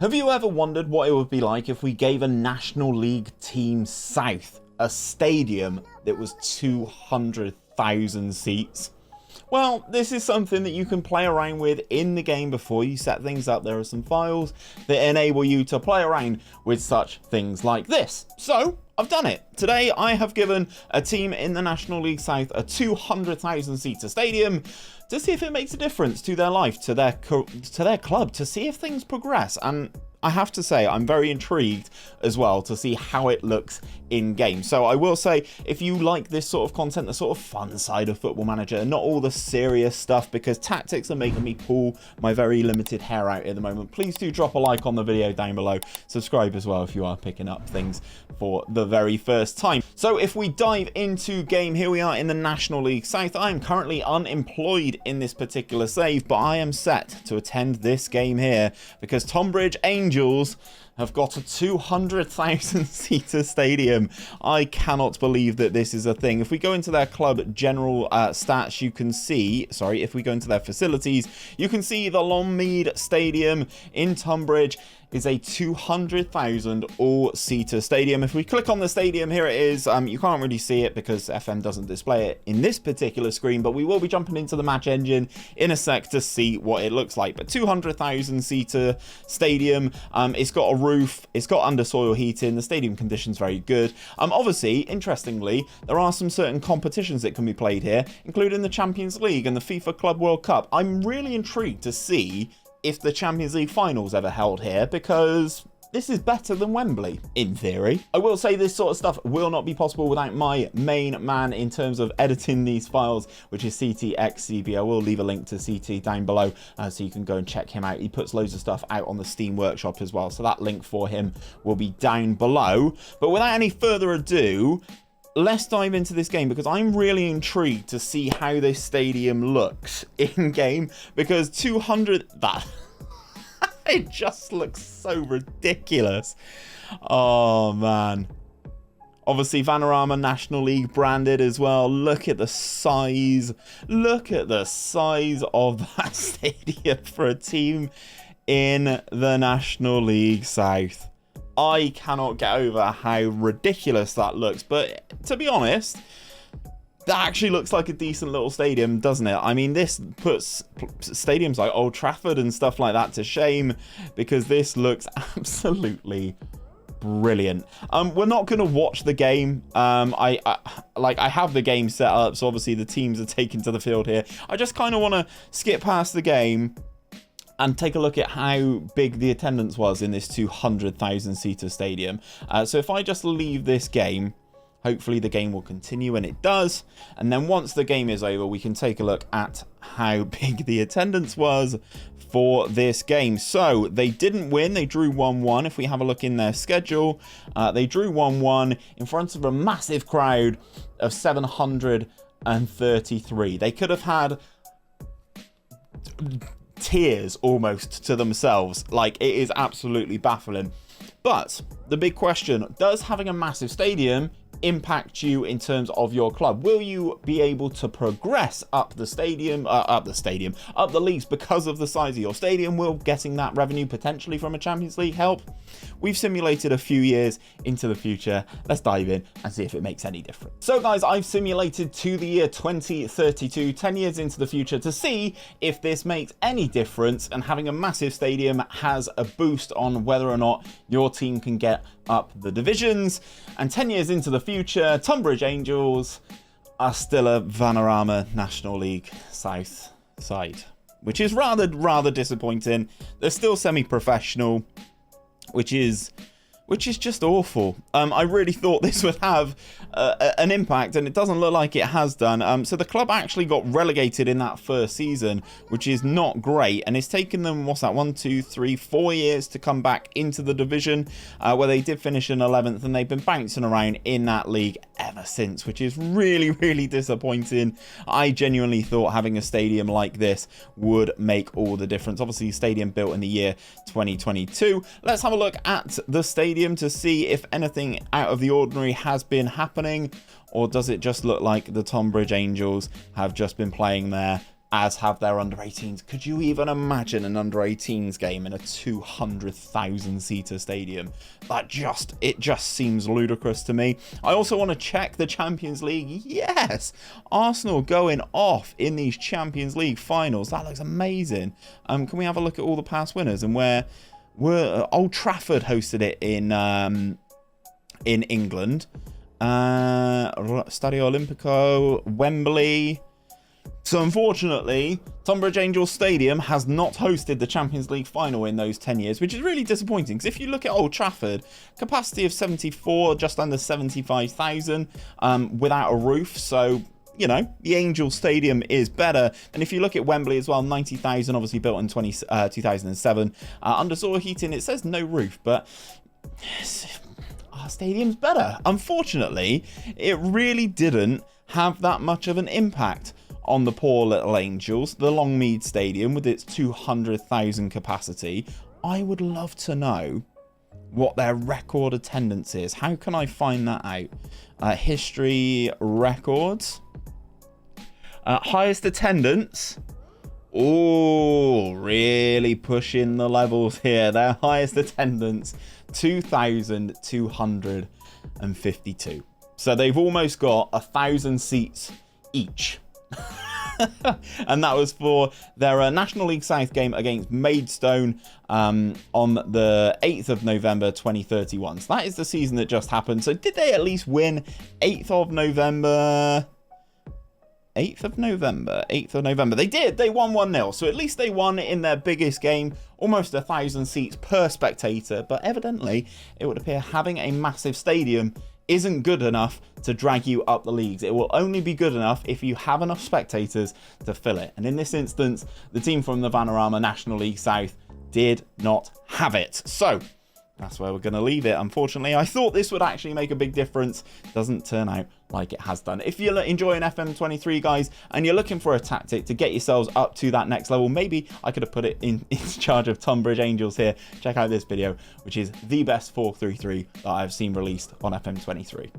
Have you ever wondered what it would be like if we gave a National League Team South a stadium that was 200,000 seats? Well, this is something that you can play around with in the game before you set things up. There are some files that enable you to play around with such things like this. So I've done it. Today I have given a team in the National League South a 200,000 seater stadium to see if it makes a difference to their life, to their club, to see if things progress. And I have to say, I'm very intrigued as well to see how it looks in game. So I will say, if you like this sort of content, the sort of fun side of Football Manager, and not all the serious stuff, because tactics are making me pull my very limited hair out at the moment, please do drop a like on the video down below. Subscribe as well if you are picking up things for the very first time. So if we dive into game, here we are in the National League South. I am currently unemployed in this particular save, but I am set to attend this game here because 𝘼𝙗𝙤𝙪 have got a 200,000 seater stadium. I cannot believe that this is a thing. If we go into their club general stats, you can see, if we go into their facilities, you can see the Longmead Stadium in Tunbridge is a 200,000 all-seater stadium. If we click on the stadium, here it is. You can't really see it because FM doesn't display it in this particular screen, but we will be jumping into the match engine in a sec to see what it looks like. But 200,000 seater stadium, it's got a roof, it's got undersoil heating, the stadium condition's very good. Obviously, interestingly, there are some certain competitions that can be played here, including the Champions League and the FIFA Club World Cup. I'm really intrigued to see if the Champions League finals ever held here, because this is better than Wembley, in theory. I will say this sort of stuff will not be possible without my main man in terms of editing these files, which is CTxCB. I will leave a link to CT down below so you can go and check him out. He puts loads of stuff out on the Steam Workshop as well, so that link for him will be down below. But without any further ado, let's dive into this game because I'm really intrigued to see how this stadium looks in game, because 200, that it just looks so ridiculous. Oh man. Obviously Vanarama National League branded as well. Look at the size. Look at the size of that stadium for a team in the National League South. I cannot get over how ridiculous that looks, but to be honest, that actually looks like a decent little stadium, doesn't it? I mean, this puts stadiums like Old Trafford and stuff like that to shame, because this looks absolutely brilliant. We're not going to watch the game. I have the game set up, so obviously the teams are taken to the field here. I just kind of want to skip past the game and take a look at how big the attendance was in this 200,000 seater stadium. So if I just leave this game, hopefully the game will continue, and it does. And then once the game is over, we can take a look at how big the attendance was for this game. So they didn't win, they drew 1-1. If we have a look in their schedule, they drew 1-1 in front of a massive crowd of 733. They could have had tears almost to themselves. Like, it is absolutely baffling. But the big question, does having a massive stadium impact you in terms of your club? Will you be able to progress up the leagues because of the size of your stadium? Will getting that revenue potentially from a Champions League help? We've simulated a few years into the future. Let's dive in and see if it makes any difference. So guys, I've simulated to the year 2032, 10 years into the future, to see if this makes any difference and having a massive stadium has a boost on whether or not your team can get up the divisions. And 10 years into the future, 𝘼𝙗𝙤𝙪 are still a Vanarama National League South side, which is rather disappointing. They're still semi-professional, which is just awful. I really thought this would have an impact, and it doesn't look like it has done. So the club actually got relegated in that first season, which is not great, and it's taken them, what's that, 1, 2, 3, 4 years to come back into the division, where they did finish in 11th, and they've been bouncing around in that league ever since, which is really disappointing. I genuinely thought having a stadium like this would make all the difference. Obviously, a stadium built in the year 2022. Let's have a look at the stadium to see if anything out of the ordinary has been happening, or does it just look like the 𝘼𝙗𝙤𝙪 have just been playing there as have their under-18s. Could you even imagine an under-18s game in a 200,000-seater stadium? It just seems ludicrous to me. I also want to check the Champions League. Yes, Arsenal going off in these Champions League finals. That looks amazing. Can we have a look at all the past winners and where Old Trafford hosted it in England. Stadio Olimpico, Wembley. So unfortunately, Tonbridge Angels Stadium has not hosted the Champions League final in those 10 years, which is really disappointing. Because if you look at Old Trafford, capacity of 74, just under 75,000, without a roof. So, you know, the Angels Stadium is better. And if you look at Wembley as well, 90,000, obviously built in 2007. Under 𝘼𝙗𝙤𝙪, it says no roof, but our stadium's better. Unfortunately, it really didn't have that much of an impact on the poor little Angels. The Longmead Stadium with its 200,000 capacity. I would love to know what their record attendance is. How can I find that out? History records. Highest attendance. Oh, really pushing the levels here. Their highest attendance, 2,252. So they've almost got 1,000 seats each. And that was for their National League South game against Maidstone on the 8th of November 2031. So that is the season that just happened. So did they at least win 8th of November? 8th of November. They did. They won 1-0. So at least they won in their biggest game. Almost 1,000 seats per spectator. But evidently, it would appear having a massive stadium isn't good enough to drag you up the leagues. It will only be good enough if you have enough spectators to fill it. And in this instance, the team from the Vanarama National League South did not have it. So that's where we're going to leave it. Unfortunately, I thought this would actually make a big difference. Doesn't turn out like it has done. If you're enjoying FM23, guys, and you're looking for a tactic to get yourselves up to that next level, maybe I could have put it in charge of Tonbridge Angels here. Check out this video, which is the best 4-3-3 that I've seen released on FM23.